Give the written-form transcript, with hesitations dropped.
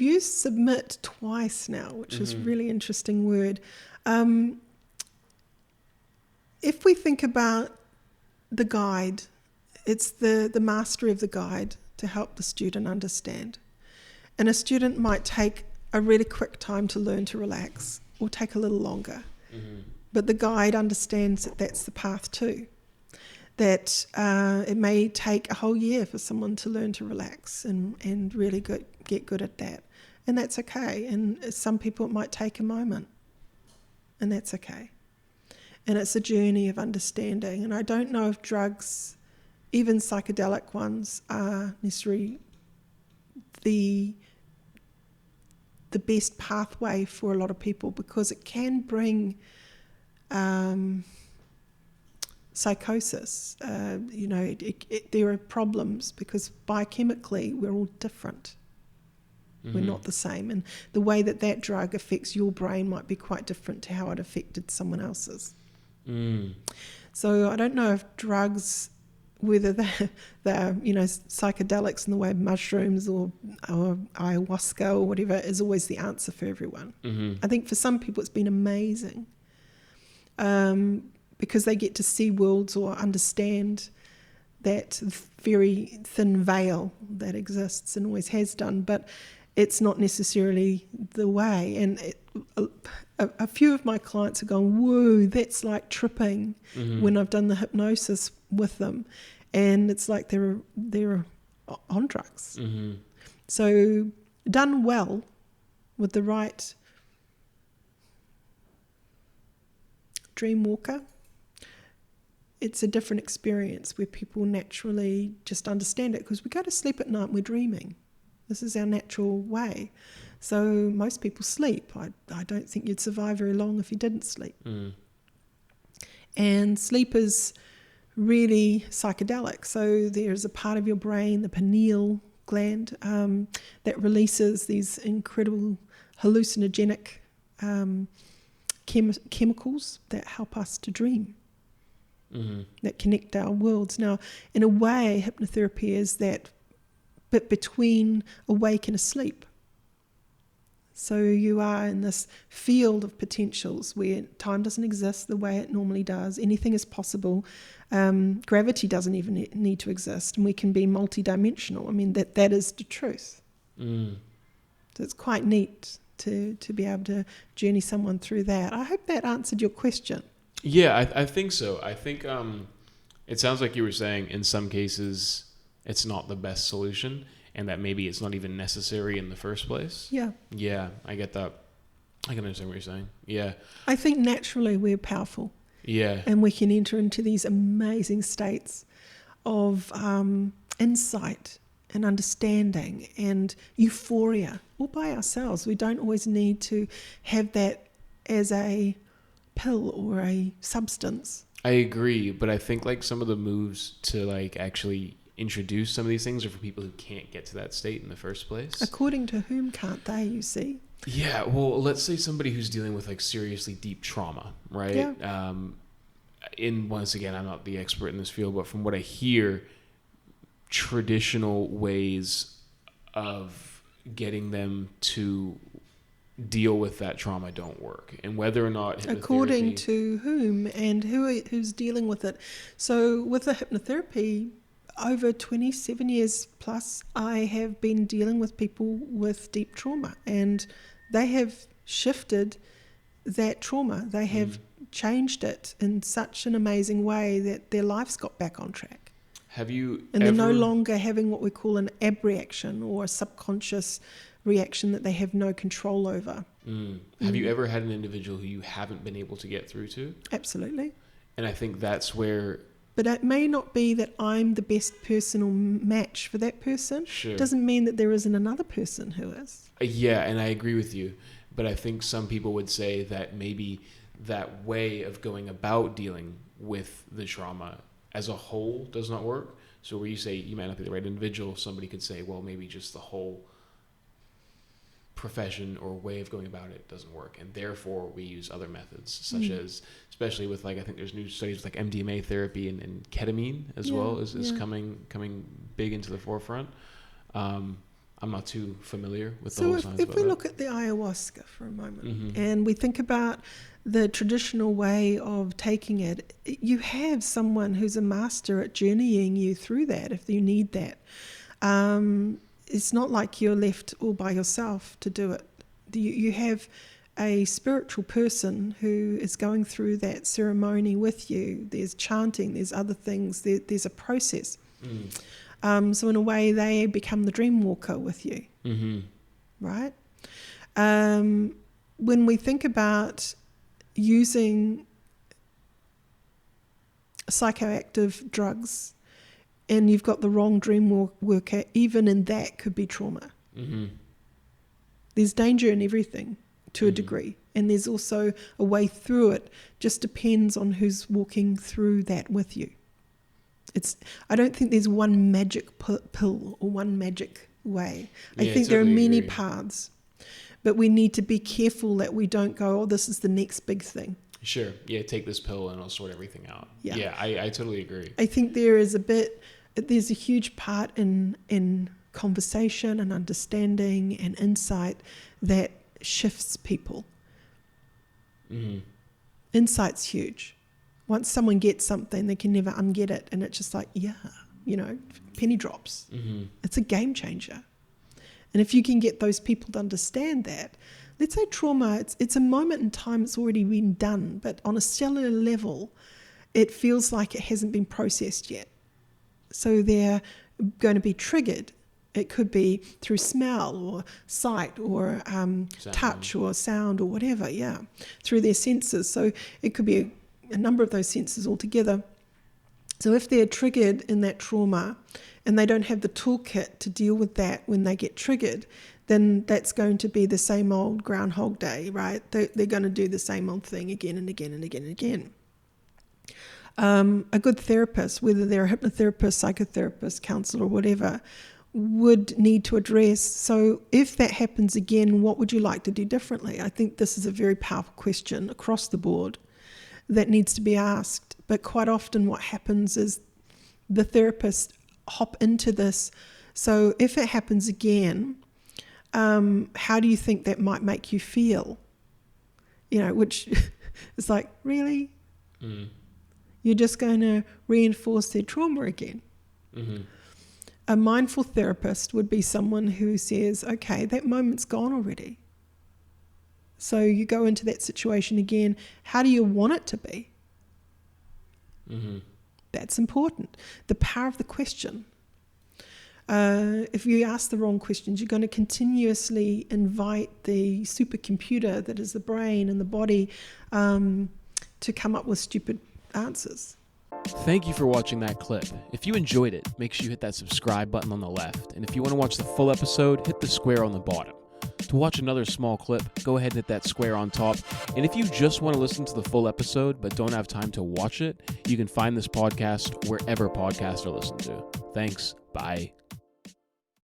used submit twice now, which is a really interesting word. If we think about the guide, it's the mastery of the guide to help the student understand. And a student might take a really quick time to learn to relax, or take a little longer. But the guide understands that that's the path too. That it may take a whole year for someone to learn to relax and really get good at that. And that's okay. And some people it might take a moment. And that's okay. And it's a journey of understanding. And I don't know if drugs, even psychedelic ones, are necessarily the best pathway for a lot of people, because it can bring psychosis. There are problems because biochemically we're all different. We're not the same. And the way that drug affects your brain might be quite different to how it affected someone else's. So I don't know if drugs, whether they're psychedelics in the way of mushrooms or ayahuasca or whatever, is always the answer for everyone. I think for some people it's been amazing because they get to see worlds or understand that very thin veil that exists and always has done, but it's not necessarily the way. And a few of my clients are going, whoa, that's like tripping, when I've done the hypnosis with them, and it's like they're on drugs. So done well with the right dream walker, it's a different experience where people naturally just understand it, because we go to sleep at night and we're dreaming. This is our natural way. So most people sleep. I don't think you'd survive very long if you didn't sleep. And sleep is really psychedelic. So there's a part of your brain, the pineal gland, that releases these incredible hallucinogenic chemicals that help us to dream, that connect our worlds. Now, in a way, hypnotherapy is that bit between awake and asleep. So you are in this field of potentials where time doesn't exist the way it normally does. Anything is possible. Gravity doesn't even need to exist, and we can be multidimensional. I mean, that is the truth. So it's quite neat to be able to journey someone through that. I hope that answered your question. Yeah, I think so. I think it sounds like you were saying in some cases it's not the best solution, and that maybe it's not even necessary in the first place. Yeah, I get that. I can understand what you're saying. Yeah, I think naturally we're powerful. Yeah, and we can enter into these amazing states of insight and understanding and euphoria all by ourselves. We don't always need to have that as a pill or a substance. I agree, but I think like some of the moves to like actually introduce some of these things are for people who can't get to that state in the first place. According to whom can't they, you see? Yeah, well, let's say somebody who's dealing with like seriously deep trauma, right? Yeah. Once again, I'm not the expert in this field, but from what I hear, traditional ways of getting them to deal with that trauma don't work. And whether or not according to whom and who's dealing with it. So with the hypnotherapy, over 27 years plus, I have been dealing with people with deep trauma, and they have shifted that trauma. They have changed it in such an amazing way that their lives got back on track. They're no longer having what we call an abreaction, or a subconscious reaction that they have no control over. Have you ever had an individual who you haven't been able to get through to? Absolutely. And I think that's where... But it may not be that I'm the best personal match for that person. Sure. Doesn't mean that there isn't another person who is. Yeah, and I agree with you. But I think some people would say that maybe that way of going about dealing with the trauma as a whole does not work. So where you say you might not be the right individual, somebody could say, well, maybe just the whole profession or way of going about it doesn't work, and therefore we use other methods such as, especially with like, I think there's new studies with like MDMA therapy and ketamine as well is coming big into the forefront. I'm not too familiar with the So whole science. if we about look at the ayahuasca for a moment, Mm-hmm. and we think about the traditional way of taking it, you have someone who's a master at journeying you through that if you need that. It's not like you're left all by yourself to do it. You have a spiritual person who is going through that ceremony with you. There's chanting, there's other things, there's a process. So in a way, they become the dream walker with you, Mm-hmm. right? When we think about using psychoactive drugs and you've got the wrong dream worker, even in that could be trauma. Mm-hmm. There's danger in everything to a Mm-hmm. degree, and there's also a way through it. Just depends on who's walking through that with you. I don't think there's one magic pill or one magic way. I think there are many paths, but we need to be careful that we don't go, oh, this is the next big thing. Sure. Yeah, take this pill and it'll sort everything out. Yeah. Yeah, I totally agree. I think there's a huge part in conversation and understanding and insight that shifts people. Mm-hmm. Insight's huge. Once someone gets something, they can never unget it. And it's just like, penny drops. Mm-hmm. It's a game changer. And if you can get those people to understand that, let's say trauma, it's a moment in time, it's already been done. But on a cellular level, it feels like it hasn't been processed yet. So they're going to be triggered. It could be through smell or sight or touch or sound or whatever, through their senses. So it could be a number of those senses altogether. So if they're triggered in that trauma and they don't have the toolkit to deal with that when they get triggered, then that's going to be the same old Groundhog Day, right? They're going to do the same old thing again and again and again and again. A good therapist, whether they're a hypnotherapist, psychotherapist, counselor, or whatever, would need to address, so if that happens again, what would you like to do differently? I think this is a very powerful question across the board that needs to be asked. But quite often what happens is the therapists hop into this. So if it happens again, how do you think that might make you feel? Which is like, really? Mm-hmm. You're just going to reinforce their trauma again. Mm-hmm. A mindful therapist would be someone who says, okay, that moment's gone already. So you go into that situation again. How do you want it to be? Mm-hmm. That's important. The power of the question. If you ask the wrong questions, you're going to continuously invite the supercomputer that is the brain and the body to come up with stupid answers. Thank you for watching that clip. If you enjoyed it, make sure you hit that subscribe button on the left. And if you want to watch the full episode, hit the square on the bottom. To watch another small clip, go ahead and hit that square on top. And if you just want to listen to the full episode but don't have time to watch it, you can find this podcast wherever podcasts are listened to. Thanks. Bye.